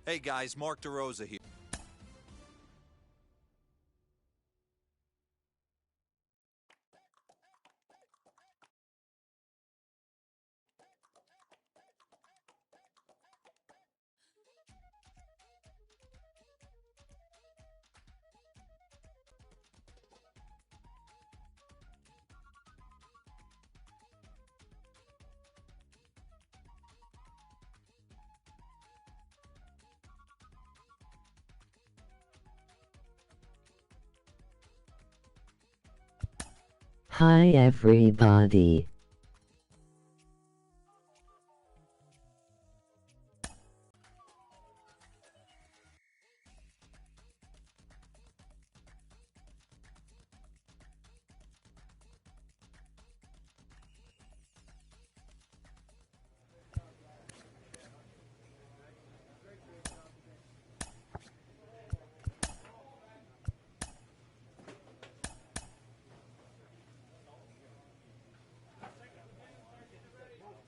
Hey guys, Mark DeRosa here. Hi everybody.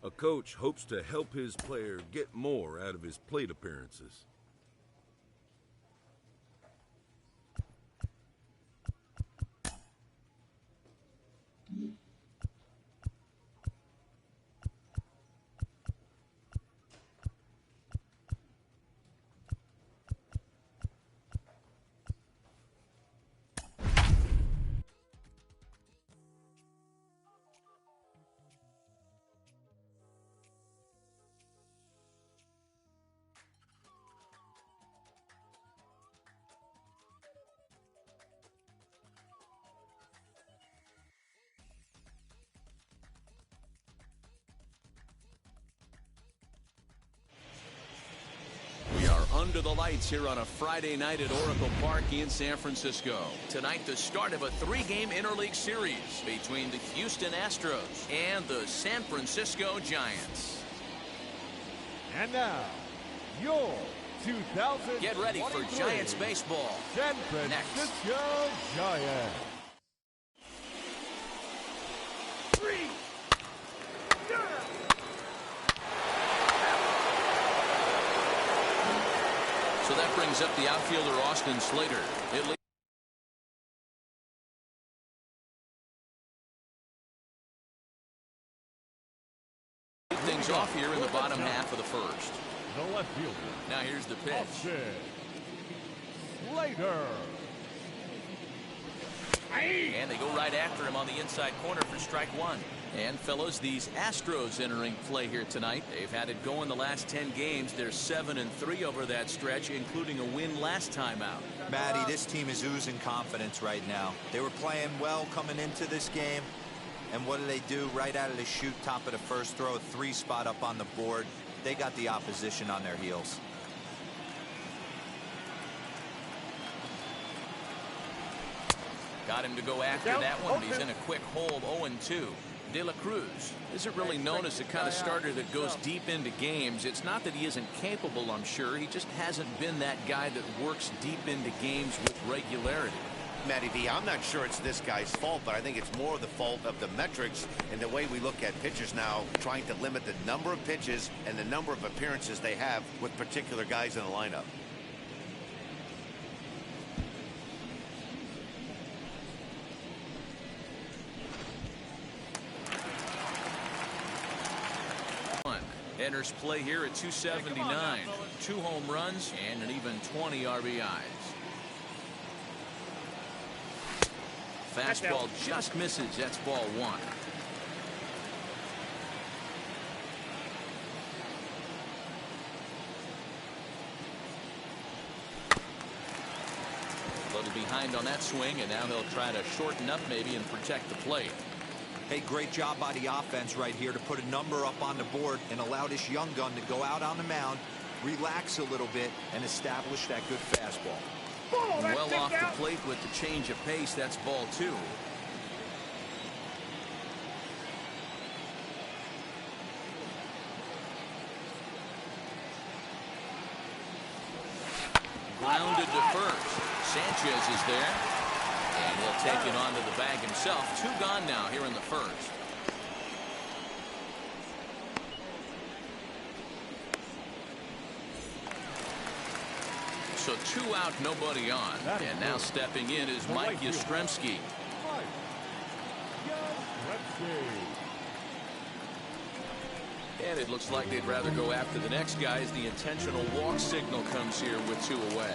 A coach hopes to help his player get more out of his plate appearances. Under the lights here on a Friday night at Oracle Park in San Francisco. Tonight, the start of a three-game interleague series between the Houston Astros and the San Francisco Giants. And now, your 2023 Get ready for Giants baseball. San Francisco Giants. So that brings up the outfielder Austin Slater. It leads things off here in the bottom half of the first. The left fielder. Now here's the pitch. Austin Slater. And they go right after him on the inside corner for strike one. And fellas, these Astros entering play here tonight. They've had it going the last 10 games. They're 7-3 over that stretch, including a win last time out. Matty, this team is oozing confidence right now. They were playing well coming into this game. And what do? Right out of the chute, top of the first, throw a 3 spot up on the board. They got the opposition on their heels. Got him to go after that one. He's in a quick hold, 0-2. De La Cruz isn't really known as the kind of starter that goes deep into games. It's not that he isn't capable, I'm sure. He just hasn't been that guy that works deep into games with regularity. Matty V, I'm not sure it's this guy's fault, but I think it's more the fault of the metrics and the way we look at pitchers now, trying to limit the number of pitches and the number of appearances they have with particular guys in the lineup. Enters play here at 279. 2 home runs and an even 20 RBIs. Fastball just misses. That's ball 1. A little behind on that swing, and now he'll try to shorten up maybe and protect the plate. Hey, great job by the offense right here to put a number up on the board and allow this young gun to go out on the mound, relax a little bit, and establish that good fastball. Well off the plate with the change of pace. That's ball 2. Grounded to first. Sanchez is there. And he'll take it onto the bag himself. 2 gone now here in the first. So 2 out, nobody on. And now stepping in is Mike Yastrzemski. And it looks like they'd rather go after the next guy as the intentional walk signal comes here with 2 away.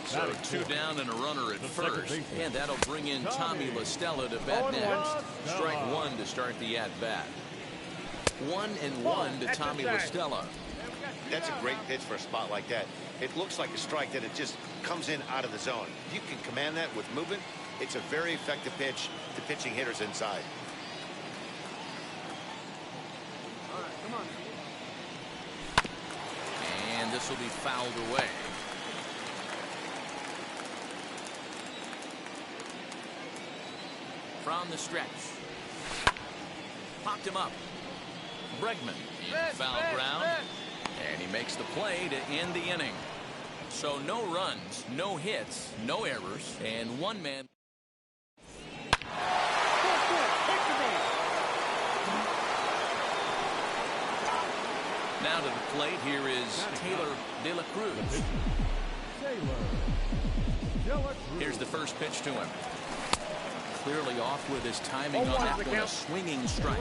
So 2 down and a runner at first. And that'll bring in Tommy La Stella to bat next. Strike 1 to start the at-bat. 1-1 to Tommy La Stella. That's a great pitch for a spot like that. It looks like a strike that it just comes in out of the zone. If you can command that with movement, it's a very effective pitch to pitching hitters inside. All right, come on. And this will be fouled away. From the stretch. Popped him up. Bregman in foul ground. And he makes the play to end the inning. So no runs, no hits, no errors, and 1 man. Now to the plate, here is Taylor De La Cruz. Here's the first pitch to him. Clearly off with his timing on that one, a swinging strike.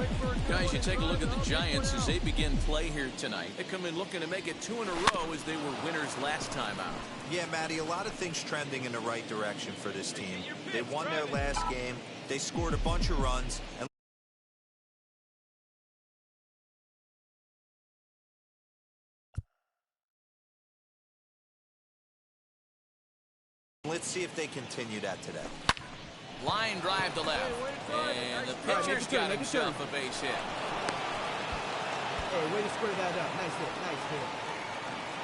Guys, you take a look at the Giants as they begin play here tonight. They come in looking to make it 2 in a row as they were winners last time out. Yeah, Matty, a lot of things trending in the right direction for this team. They won their last game. They scored a bunch of runs. And let's see if they continue that today. Line drive to left. And the pitcher's got himself a base hit. Hey, way to square that up. Nice hit, nice hit.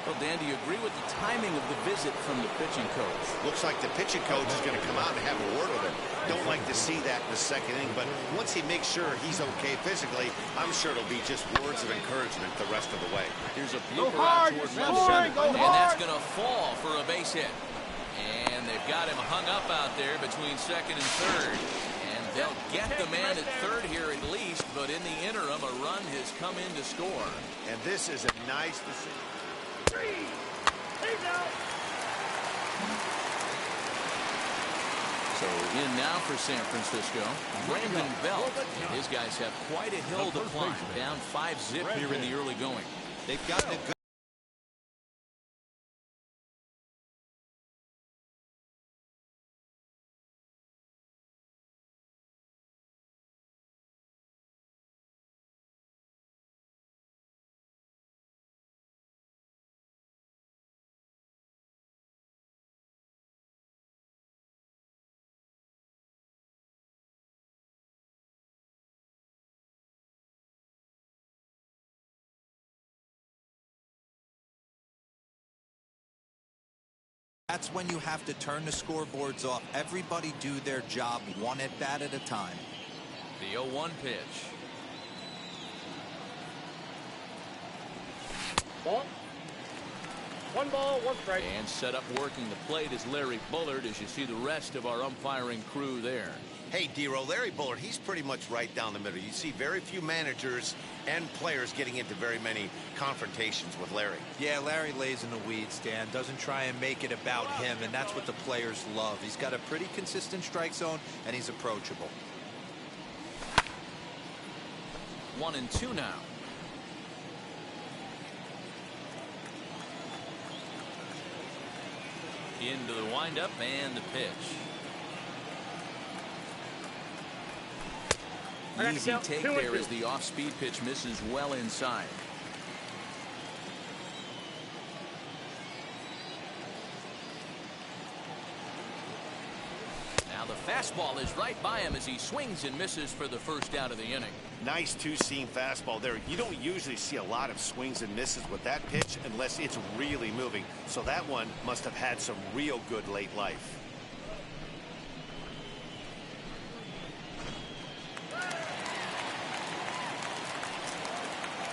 Well, Dan, do you agree with the timing of the visit from the pitching coach? Looks like the pitching coach is going to come out and have a word with him. Don't like to see that in the second inning, but once he makes sure he's okay physically, I'm sure it'll be just words of encouragement the rest of the way. Here's a blooper out toward left center. And that's going to fall for a base hit. And they've got him hung up out there between second and third. And they'll get the man at third here at least, but in the interim, a run has come in to score. And this is a nice decision. So in now for San Francisco, Brandon Belt. And his guys have quite a hill to climb. Down 5-zip here in the early going. They've gotten a good That's when you have to turn the scoreboards off. Everybody do their job 1 at bat at a time. The 0-1 pitch. Ball. 1 ball, 1 strike. And set up working the plate is Larry Bullard as you see the rest of our umpiring crew there. Hey, D-Row, Larry Bullard, he's pretty much right down the middle. You see very few managers and players getting into very many confrontations with Larry. Yeah, Larry lays in the weeds, Dan. Doesn't try and make it about him, and that's what the players love. He's got a pretty consistent strike zone, and he's approachable. 1-2 now. Into the windup and the pitch. Easy take there as the off-speed pitch misses well inside. Now the fastball is right by him as he swings and misses for the first out of the inning. Nice 2-seam fastball there. You don't usually see a lot of swings and misses with that pitch unless it's really moving. So that one must have had some real good late life.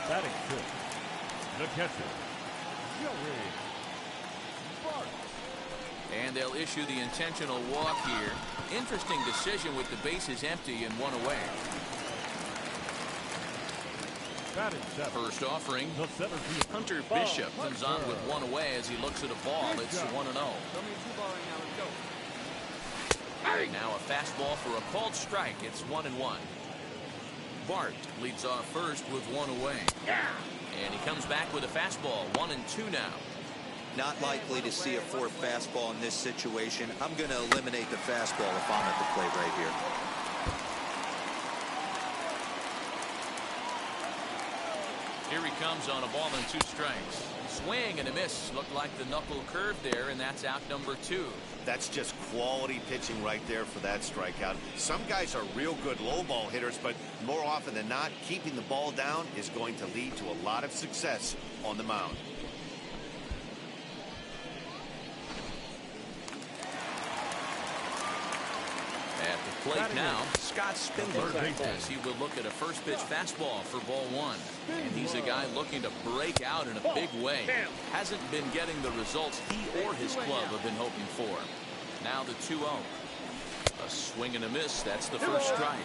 Batting fifth, the catcher, Joey Bart. And they'll issue the intentional walk here. Interesting decision with the bases empty and 1 away. Batting seven. First offering, The center field. Hunter Bishop comes on with one away as he looks at a ball. It's 1-0. Now a fastball for a called strike. It's 1-1. Bart leads off first with one away. And he comes back with a fastball. 1-2 now. Not likely to see a fourth fastball in this situation. I'm going to eliminate the fastball if I'm at the plate right here. Here he comes on a ball and 2 strikes. Swing and a miss. Looked like the knuckle curve there, and that's out number 2. That's just quality pitching right there for that strikeout. Some guys are real good low ball hitters, but more often than not, keeping the ball down is going to lead to a lot of success on the mound. At the plate now, Scott Spindler, as he will look at a first pitch fastball for ball 1. And he's a guy looking to break out in a big way. Hasn't been getting the results he or his club have been hoping for. Now the 2-0. A swing and a miss. That's the first strike.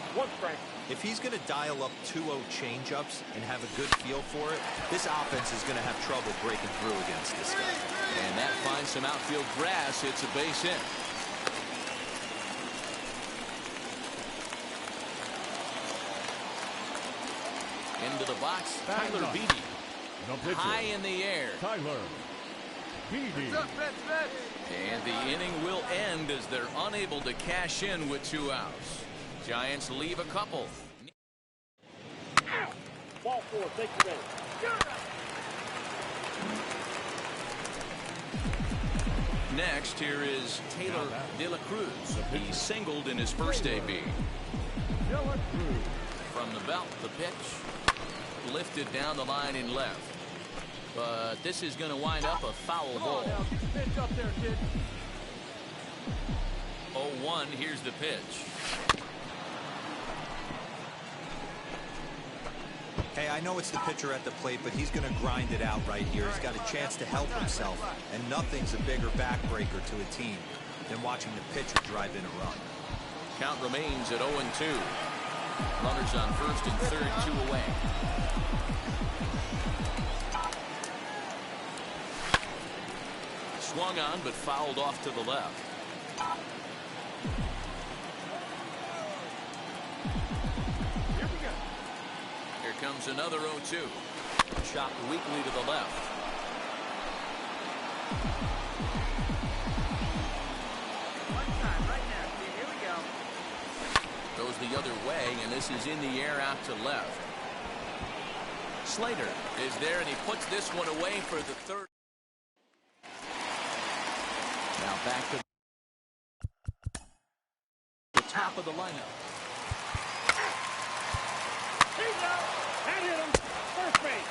If he's going to dial up 2-0 changeups and have a good feel for it, this offense is going to have trouble breaking through against this guy. And that finds some outfield grass. It's a base hit. Into the box, Tyler Beede. High in the air. Tyler Beede. And the inning will end as they're unable to cash in with 2 outs. Giants leave a couple. Ball 4, take the base. Next, here is Taylor De La Cruz. He singled in his first AB. From the belt, the pitch. Lifted down the line in left. But this is going to wind up a foul ball. 0-1, here's the pitch. Hey, I know it's the pitcher at the plate, but he's going to grind it out right here. He's got a chance to help himself, and nothing's a bigger backbreaker to a team than watching the pitcher drive in a run. Count remains at 0-2. Runners on first and third, 2 away. Swung on, but fouled off to the left. Here we go. Here comes another 0-2. Chopped weakly to the left. One time, right now, kid. Here we go. Goes the other way, and this is in the air out to left. Slater is there, and he puts this one away for the third. Now back to the top of the lineup. Here you go. That hit him. First base.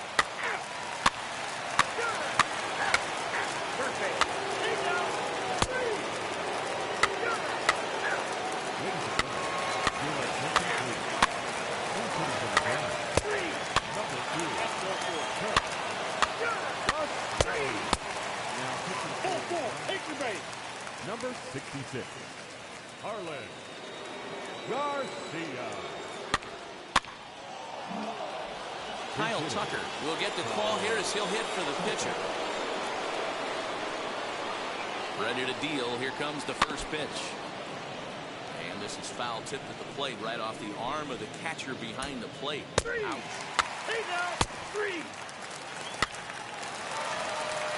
First base. Here you go. Number 66, Harlan Garcia. Kyle Tucker will get the call here as he'll hit for the pitcher. Ready to deal. Here comes the first pitch. And this is foul tipped at the plate right off the arm of the catcher behind the plate. Ouch. Hey now, 3.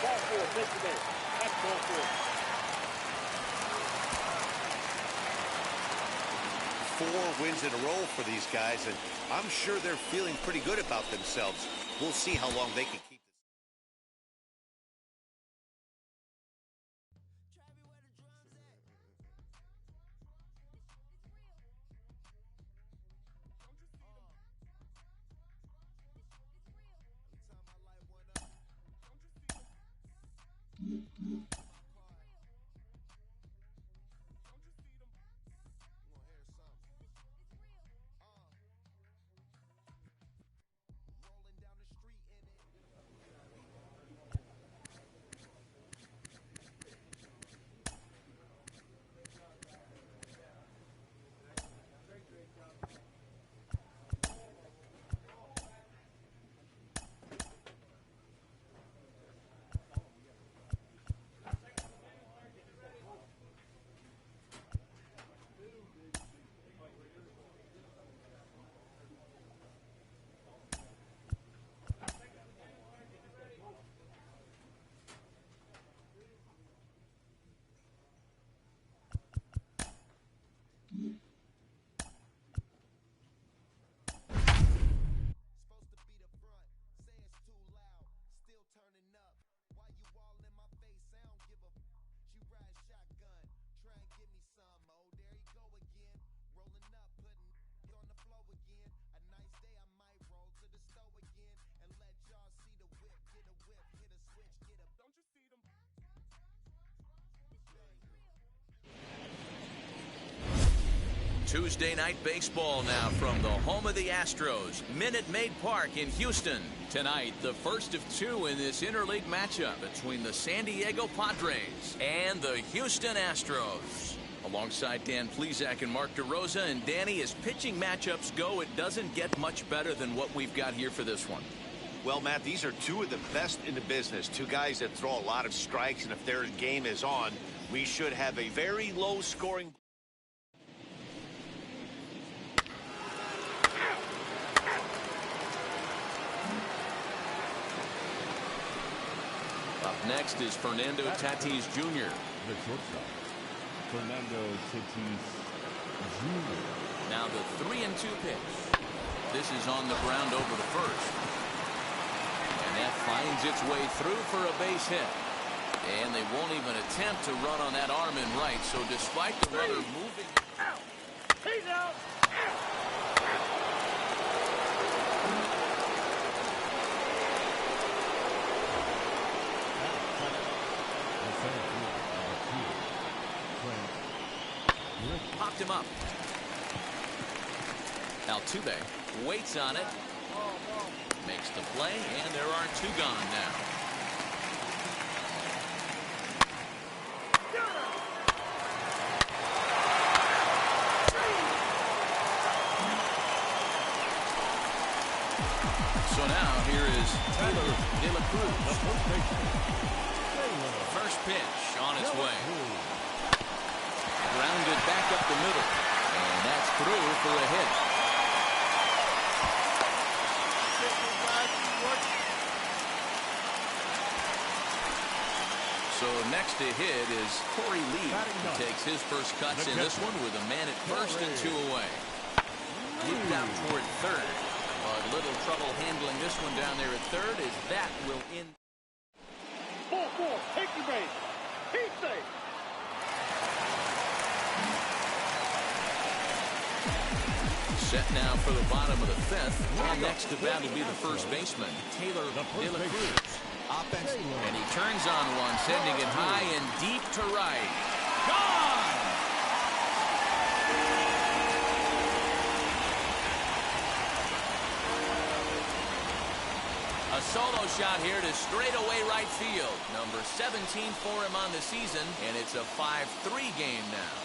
Ball 4, pitch to base. That's ball 4. 4 wins in a row for these guys, and I'm sure they're feeling pretty good about themselves. We'll see how long they can keep this. Tuesday night baseball now from the home of the Astros, Minute Maid Park in Houston. Tonight, the first of two in this interleague matchup between the San Diego Padres and the Houston Astros. Alongside Dan Plesac and Mark DeRosa, and Danny, as pitching matchups go, it doesn't get much better than what we've got here for this one. Well, Matt, these are two of the best in the business. Two guys that throw a lot of strikes, and if their game is on, we should have a very low scoring. Up next is Fernando Tatis Jr. The shortstop, Fernando Tatis Jr. Now the 3-2 pitch. This is on the ground over the first. And that finds its way through for a base hit. And they won't even attempt to run on that arm in right. So despite the runner moving. He's out. Popped him up. Altuve waits on it. Makes the play, and there are two gone now. So now here is Taylor De La Cruz. First pitch on its way. Grounded back up the middle. And that's through for a hit. So next to hit is Corey Lee. He takes his first cuts in this one with a man at first and two away. Looped out toward third. A little trouble handling this one down there at third, as that will end. Ball, take your base. He's safe. Set now for the bottom of the fifth. And next to bat will be the first baseman, Taylor De La Cruz. Offense. And he turns on one, sending it high and deep to right. Gone! A solo shot here to straightaway right field. Number 17 for him on the season, and it's a 5-3 game now.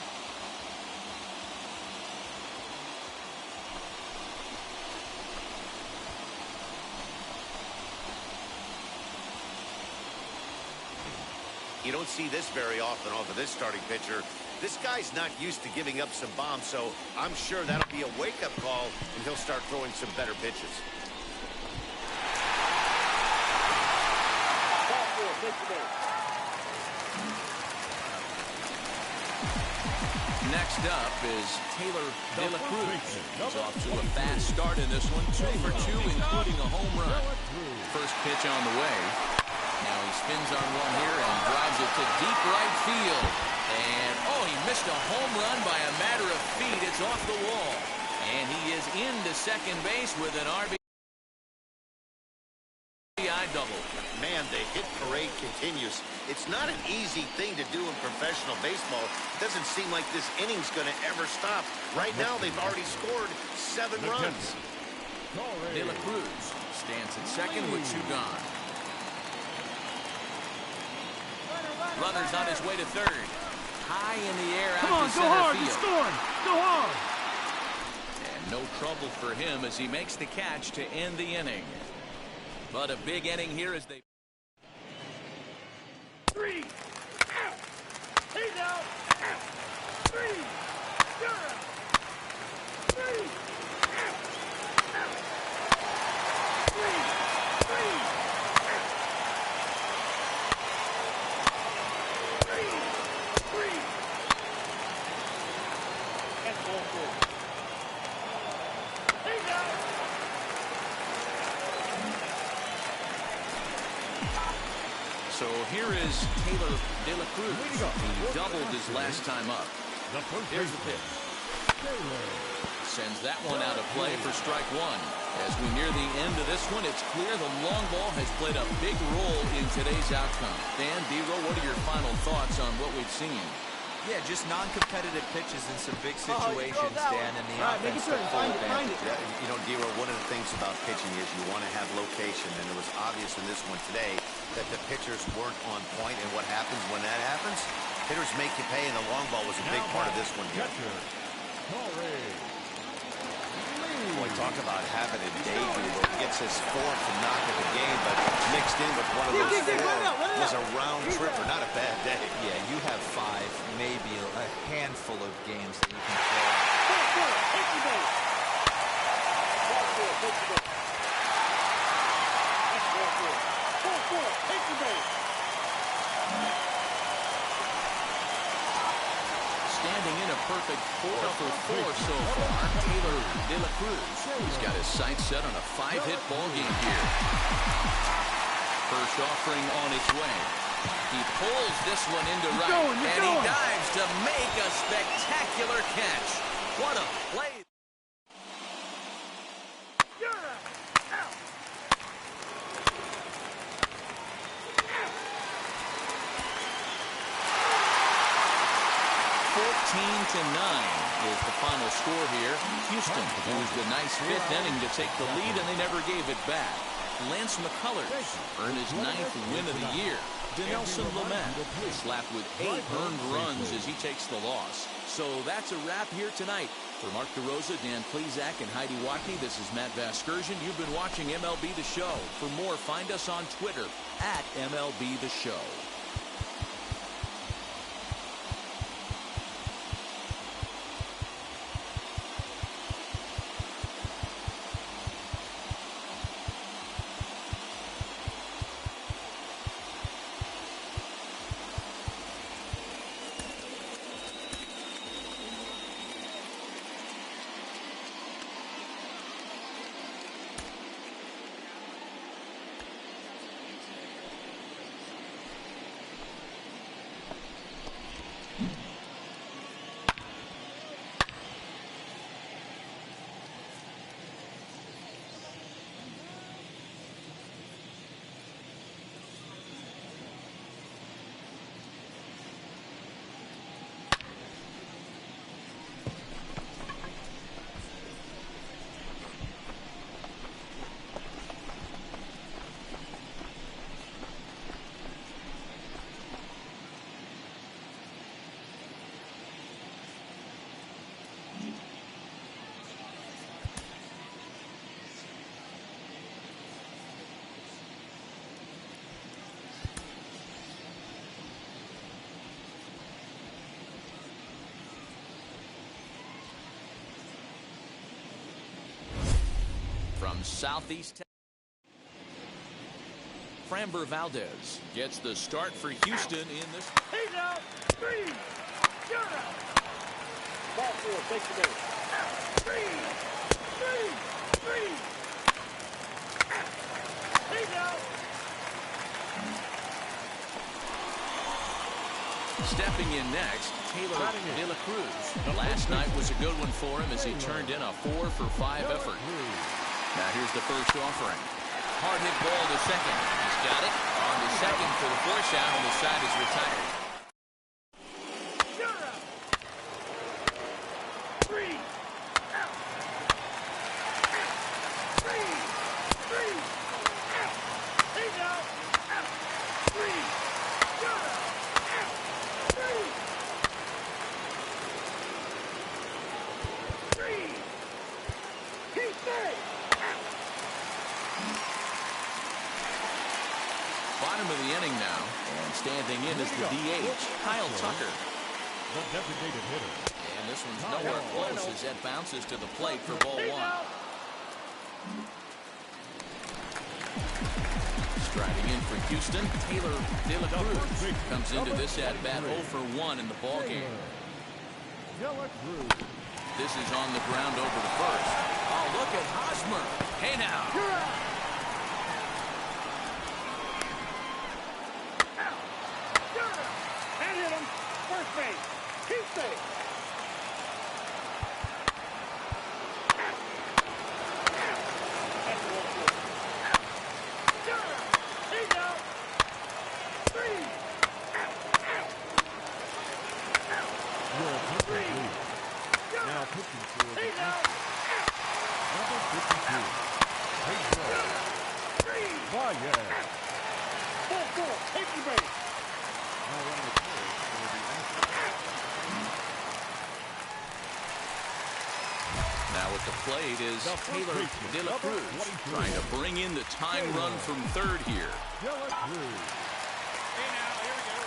You don't see this very often off of this starting pitcher. This guy's not used to giving up some bombs, so I'm sure that'll be a wake-up call, and he'll start throwing some better pitches. Next up is Taylor De La Cruz. He's off to a fast start in this one, 2 for 2, including a home run. First pitch on the way. Now he spins on one here and drives it to deep right field. And, oh, he missed a home run by a matter of feet. It's off the wall. And he is into second base with an RBI double. Man, the hit parade continues. It's not an easy thing to do in professional baseball. It doesn't seem like this inning's going to ever stop. Right now, they've already scored 7 runs. De La Cruz stands at second with 2 gone. Runner's on his way to third. High in the air out to center field. Come on, go hard, you're scoring. Go hard. And no trouble for him as he makes the catch to end the inning. But a big inning here as they... 3 out. He's out. 3 you're out. 3 out. 3 That's all four. He's out. So here is Taylor De La Cruz. He doubled his last time up. Here's the pitch. Sends that one out of play for strike one. As we near the end of this one, it's clear the long ball has played a big role in today's outcome. Dan, D-Row, what are your final thoughts on what we've seen? Yeah, just non-competitive pitches in some big situations, Dan, and the offense took full advantage. Yeah, you know, Dero, one of the things about pitching is you want to have location, and it was obvious in this one today that the pitchers weren't on point, and what happens when that happens? Hitters make you pay, and the long ball was a big part of this one here. Boy, talk about having a debut where he gets his fourth knock of the game, but mixed in with one of those four was a round tripper. Not a bad day. Yeah, you have 5, maybe a handful of games that you can play. Standing in a perfect 4 for 4 so far, Taylor De La Cruz. He's got his sights set on a 5-hit ball game here. First offering on its way. He pulls this one into right, and he dives to make a spectacular catch. What a play. Out. 14-9 is the final score here. Houston used a nice 5th inning to take the lead, and they never gave it back. Lance McCullers earned his 9th win of the year. Dinelson Lamet slapped with 8 earned runs as he takes the loss. So that's a wrap here tonight. For Mark DeRosa, Dan Plezak, and Heidi Watney, this is Matt Vasgersian. You've been watching MLB The Show. For more, find us on Twitter at MLB The Show. From Southeast, Framber Valdez gets the start for Houston in this. He's out. 3. You're out. Ball 4. Take the base. 3. He's out. Stepping in next, Taylor De La Cruz. Last night was a good one for him as he turned in a 4 for 5 effort. Now here's the first offering. Hard hit ball to second. He's got it. On to second for the force out, and the side is retired. You're out. 3. Out. 3. Out. He's out. 3. You're out. 3. He's dead. Bottom of the inning now, and standing in is the DH, Kyle Tucker. The designated hitter. And this one's nowhere close as that bounces to the plate for ball 1. Striding in for Houston, Taylor De La Cruz comes into this at-bat 0 for 1 in the ball game. This is on the ground over to first. Oh, look at Hosmer. Hey now. And hit him. First base. Keep safe. He's out. 3. Out. pitching for the Hey, now. Number 52. Pedro. Baez. 4-4. Take the base. Now on the third for the Astros. Now at the plate is The first Taylor baseman, De La number Cruz, 22. trying to bring in the tying run from third here. De La Cruz. Hey, now. Here we go.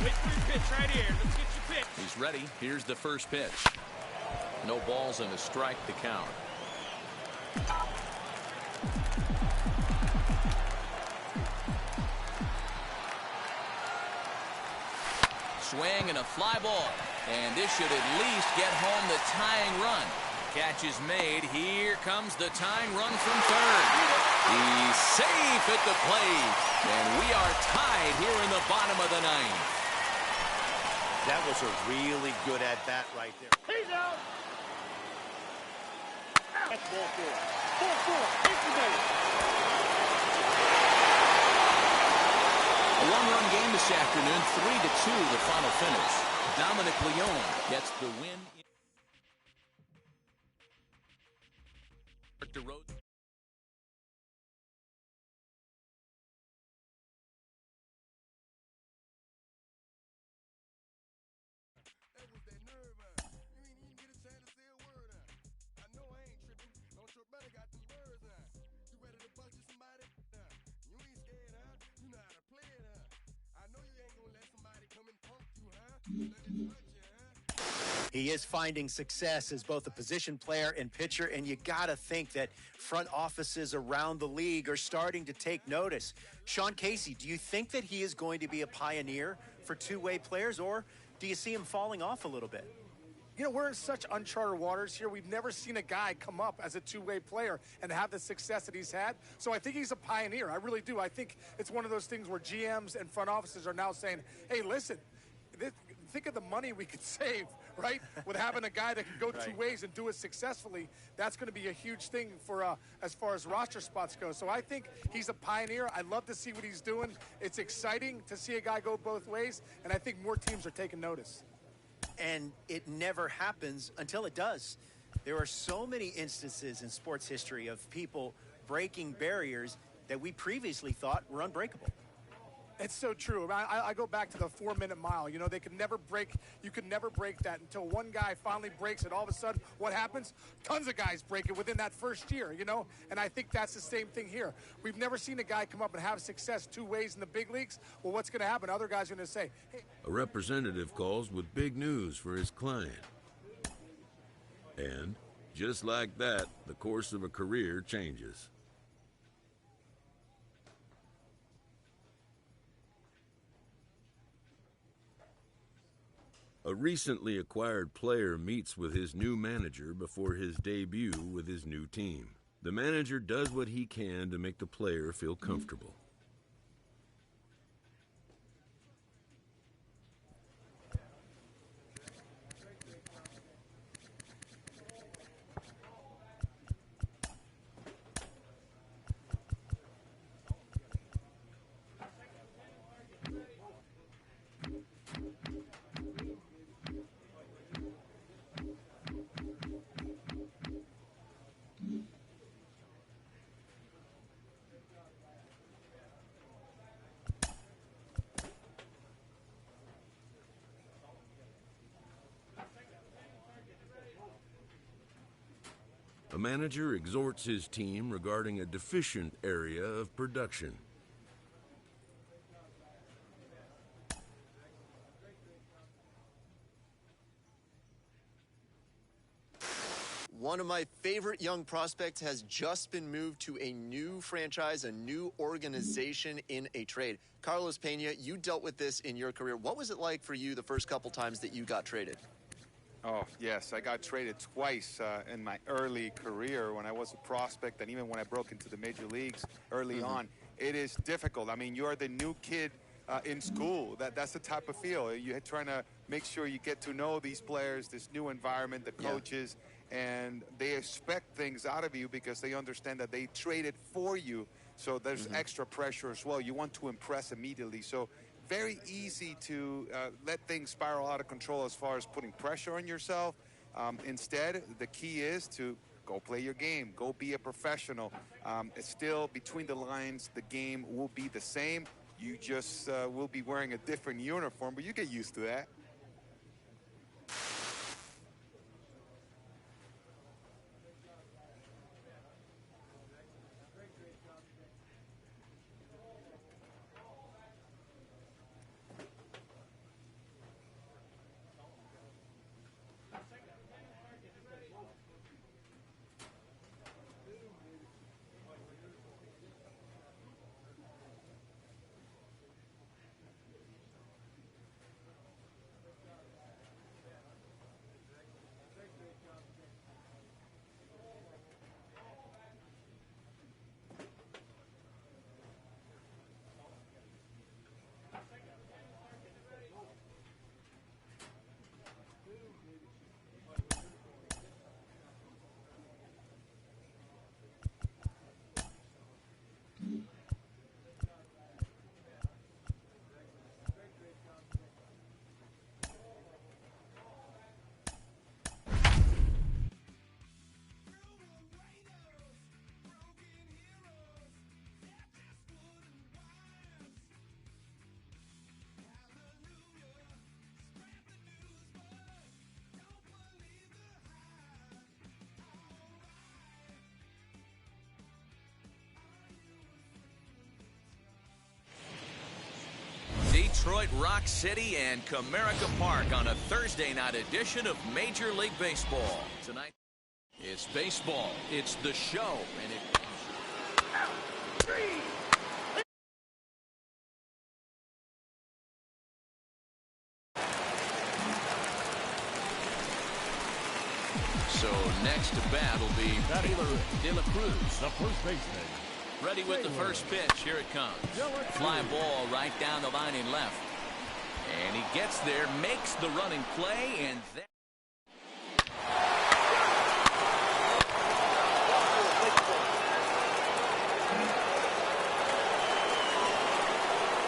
Wait for your pitch right here. Let's get your pitch. He's ready. Here's the first pitch. No balls and a strike to count. Swing and a fly ball. And this should at least get home the tying run. Catch is made. Here comes the tying run from third. He's safe at the plate. And we are tied here in the bottom of the ninth. That was a really good at-bat right there. He's out. That's ball 4. 4-4. Take the base. A one-run game this afternoon, 3-2 the final finish. Dominic Leone gets the win. He is finding success as both a position player and pitcher, and you got to think that front offices around the league are starting to take notice. Sean Casey, do you think that he is going to be a pioneer for two-way players, or do you see him falling off a little bit? You know, we're in such uncharted waters here. We've never seen a guy come up as a two-way player and have the success that he's had. So I think he's a pioneer. I really do. I think it's one of those things where GMs and front offices are now saying, hey, listen, think of the money we could save, right? With having a guy that can go two ways and do it successfully. That's going to be a huge thing for as far as roster spots go. So I think he's a pioneer. I love to see what he's doing. It's exciting to see a guy go both ways, and I think more teams are taking notice. And it never happens until it does. There are so many instances in sports history of people breaking barriers that we previously thought were unbreakable. It's so true. I go back to the 4-minute mile. You know, they could never break. You could never break that until one guy finally breaks it. All of a sudden, what happens? Tons of guys break it within that first year, you know? And I think that's the same thing here. We've never seen a guy come up and have success two ways in the big leagues. Well, what's going to happen? Other guys are going to say, hey. A representative calls with big news for his client. And just like that, the course of a career changes. A recently acquired player meets with his new manager before his debut with his new team. The manager does what he can to make the player feel comfortable. A manager exhorts his team regarding a deficient area of production. One of my favorite young prospects has just been moved to a new franchise, a new organization in a trade. Carlos Pena, you dealt with this in your career. What was it like for you the first couple times that you got traded? Oh, yes. I got traded twice in my early career when I was a prospect, and even when I broke into the major leagues early on. It is difficult. I mean, you're the new kid in school. That's the type of feel. You're trying to make sure you get to know these players, this new environment, the coaches, and they expect things out of you because they understand that they traded for you. So there's extra pressure as well. You want to impress immediately. So very easy to let things spiral out of control as far as putting pressure on yourself. Instead, the key is to go play your game. Go be a professional. It's still between the lines. The game will be the same. You just will be wearing a different uniform, but you get used to that. Detroit Rock City and Comerica Park on a Thursday night edition of Major League Baseball. Tonight, it's baseball. It's the show. And it... So next to bat will be De La Cruz, the first baseman. ready with the first pitch. Here it comes. Fly ball right down the line in left. And he gets there, makes the running play, and then...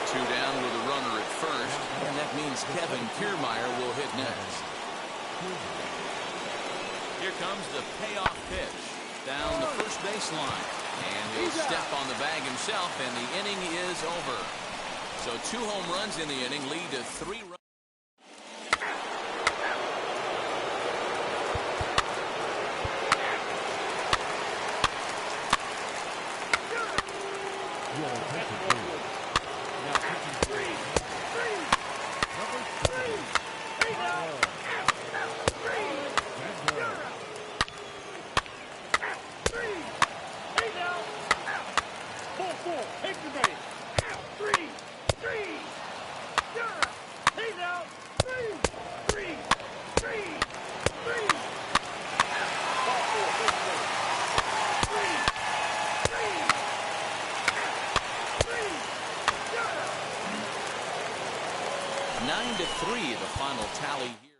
Two down with a runner at first, and that means Kevin Kiermaier will hit next. Here comes the payoff pitch down the first baseline. And he'll step on the bag himself, and the inning is over. So 2 home runs in the inning lead to 3 runs. Nine to 3, the final tally here.